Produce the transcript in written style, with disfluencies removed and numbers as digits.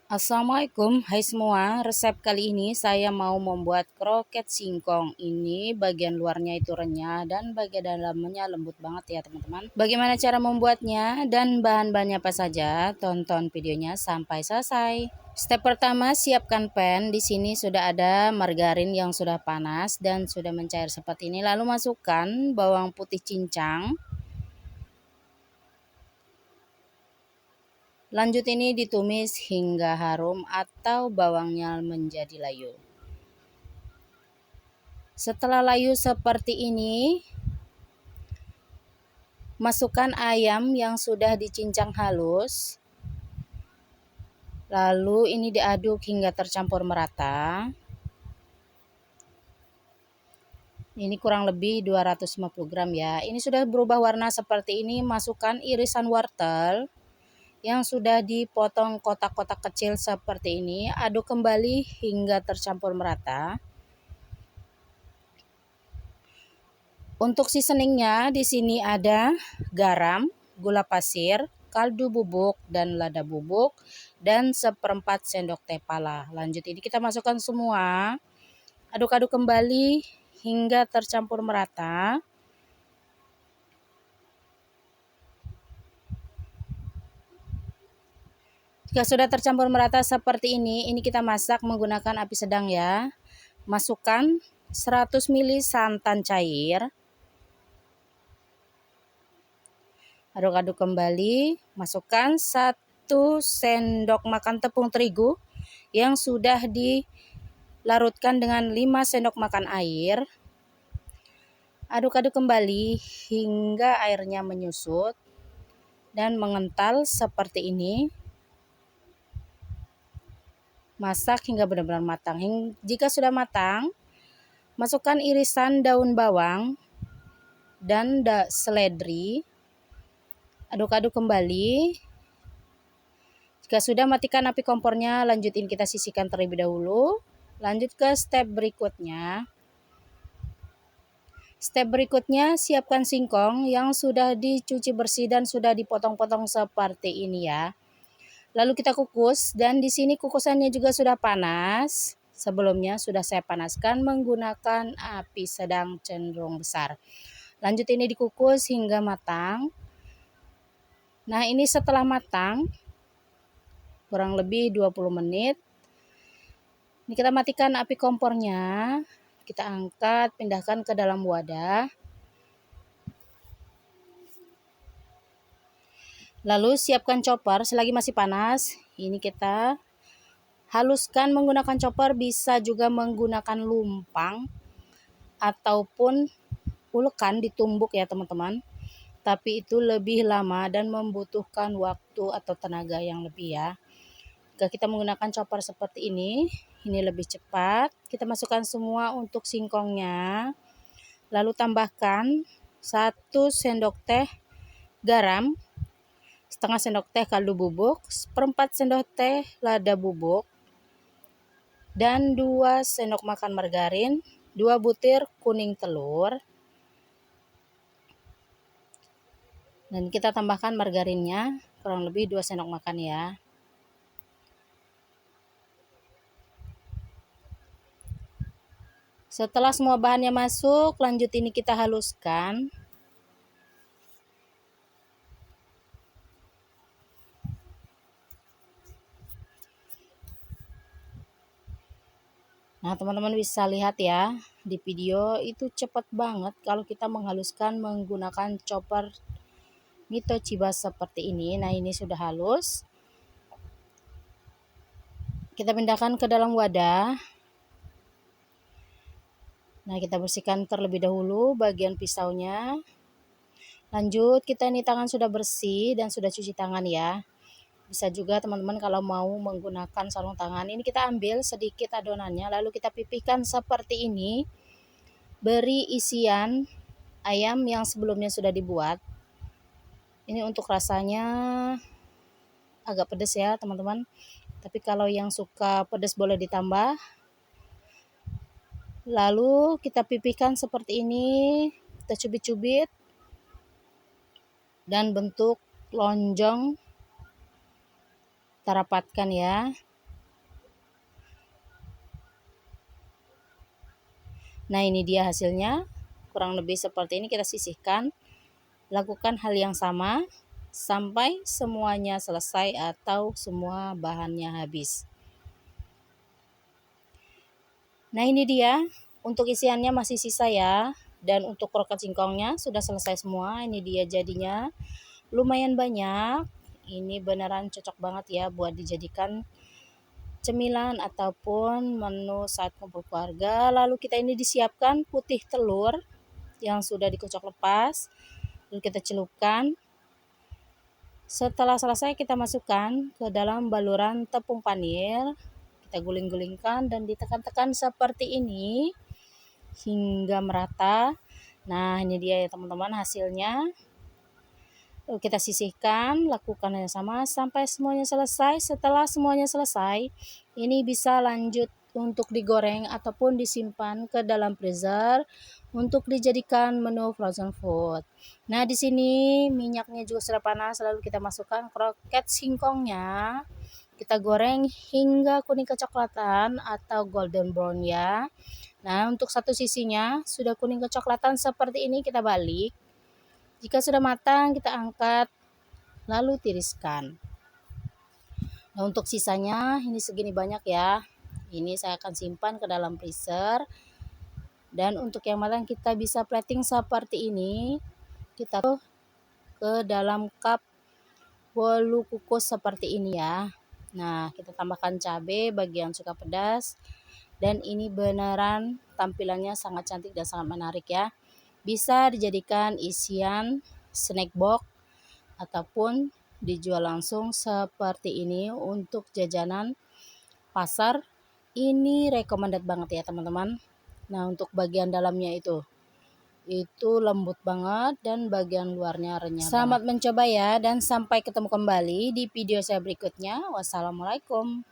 Assalamualaikum, hai semua. Resep kali ini saya mau membuat kroket singkong. Ini bagian luarnya itu renyah dan bagian dalamnya lembut banget ya teman-teman. Bagaimana cara membuatnya dan bahan-bahannya apa saja? Tonton videonya sampai selesai. Step pertama, siapkan pan. Di sini sudah ada margarin yang sudah panas dan sudah mencair seperti ini. Lalu masukkan bawang putih cincang. Lanjut ini ditumis hingga harum atau bawangnya menjadi layu. Setelah layu seperti ini, masukkan ayam yang sudah dicincang halus. Lalu ini diaduk hingga tercampur merata. Ini kurang lebih 250 gram ya. Ini sudah berubah warna seperti ini. Masukkan irisan wortel yang sudah dipotong kotak-kotak kecil seperti ini. Aduk kembali hingga tercampur merata. Untuk seasoningnya di sini ada garam, gula pasir, kaldu bubuk dan lada bubuk dan 1/4 sendok teh pala. Lanjut ini kita masukkan semua. Aduk-aduk kembali hingga tercampur merata. Jika sudah tercampur merata seperti ini kita masak menggunakan api sedang ya. Masukkan 100 ml santan cair. Aduk-aduk kembali, masukkan 1 sendok makan tepung terigu yang sudah dilarutkan dengan 5 sendok makan air. Aduk-aduk kembali hingga airnya menyusut dan mengental seperti ini. Masak hingga benar-benar matang. Jika sudah matang, masukkan irisan daun bawang dan seledri. Aduk-aduk kembali. Jika sudah, matikan api kompornya. Lanjutin kita sisihkan terlebih dahulu. Lanjut ke step berikutnya. Step berikutnya, siapkan singkong yang sudah dicuci bersih dan sudah dipotong-potong seperti ini ya. Lalu kita kukus dan di sini kukusannya juga sudah panas. Sebelumnya sudah saya panaskan menggunakan api sedang cenderung besar. Lanjut ini dikukus hingga matang. Nah, ini setelah matang kurang lebih 20 menit. Ini kita matikan api kompornya. Kita angkat, pindahkan ke dalam wadah. Lalu siapkan chopper selagi masih panas. Ini kita haluskan menggunakan chopper, bisa juga menggunakan lumpang ataupun ulekan ditumbuk ya teman-teman. Tapi itu lebih lama dan membutuhkan waktu atau tenaga yang lebih ya. Jika kita menggunakan chopper seperti ini lebih cepat. Kita masukkan semua untuk singkongnya. Lalu tambahkan 1 sendok teh garam, setengah sendok teh kaldu bubuk, 1/4 sendok teh lada bubuk, dan 2 sendok makan margarin, 2 butir kuning telur. Dan kita tambahkan margarinnya kurang lebih 2 sendok makan ya. Setelah semua bahannya masuk, lanjut ini kita haluskan. Nah, teman-teman bisa lihat ya, di video itu cepat banget kalau kita menghaluskan menggunakan chopper Mito Chiba seperti ini. Nah, ini sudah halus. Kita pindahkan ke dalam wadah. Nah, kita bersihkan terlebih dahulu bagian pisaunya. Lanjut, kita ini tangan sudah bersih dan sudah cuci tangan ya. Bisa juga teman-teman kalau mau menggunakan sarung tangan. Ini kita ambil sedikit adonannya, lalu kita pipihkan seperti ini. Beri isian ayam yang sebelumnya sudah dibuat. Ini untuk rasanya agak pedas ya teman-teman. Tapi kalau yang suka pedas boleh ditambah. Lalu kita pipihkan seperti ini. Kita cubit-cubit. Dan bentuk lonjong kita rapatkan ya. Nah, ini dia hasilnya. Kurang lebih seperti ini, kita sisihkan. Lakukan hal yang sama sampai semuanya selesai atau semua bahannya habis. Nah, ini dia. Untuk isiannya masih sisa ya. Dan untuk kroket singkongnya sudah selesai semua. Ini dia jadinya. Lumayan banyak. Ini beneran cocok banget ya buat dijadikan cemilan ataupun menu saat kumpul keluarga. Lalu kita ini disiapkan putih telur yang sudah dikocok lepas. Lalu kita celupkan. Setelah selesai kita masukkan ke dalam baluran tepung panir. Kita guling-gulingkan dan ditekan-tekan seperti ini hingga merata. Nah, ini dia ya teman-teman hasilnya. Lalu kita sisihkan, lakukan yang sama sampai semuanya selesai. Setelah semuanya selesai, ini bisa lanjut untuk digoreng ataupun disimpan ke dalam freezer untuk dijadikan menu frozen food. Nah, di sini minyaknya juga sudah panas, lalu kita masukkan kroket singkongnya. Kita goreng hingga kuning kecoklatan atau golden brown ya. Nah, untuk satu sisinya sudah kuning kecoklatan seperti ini, kita balik. Jika sudah matang, kita angkat, lalu tiriskan. Nah, untuk sisanya ini segini banyak ya. Ini saya akan simpan ke dalam freezer. Dan untuk yang matang kita bisa plating seperti ini. Kita tuh ke dalam cup bolu kukus seperti ini ya. Nah, kita tambahkan cabai bagi yang suka pedas. Dan ini beneran tampilannya sangat cantik dan sangat menarik ya. Bisa dijadikan isian snack box ataupun dijual langsung seperti ini untuk jajanan pasar. Ini recommended banget ya teman-teman. Nah, untuk bagian dalamnya itu lembut banget dan bagian luarnya renyah. Selamat mencoba ya, dan sampai ketemu kembali di video saya berikutnya. Wassalamualaikum.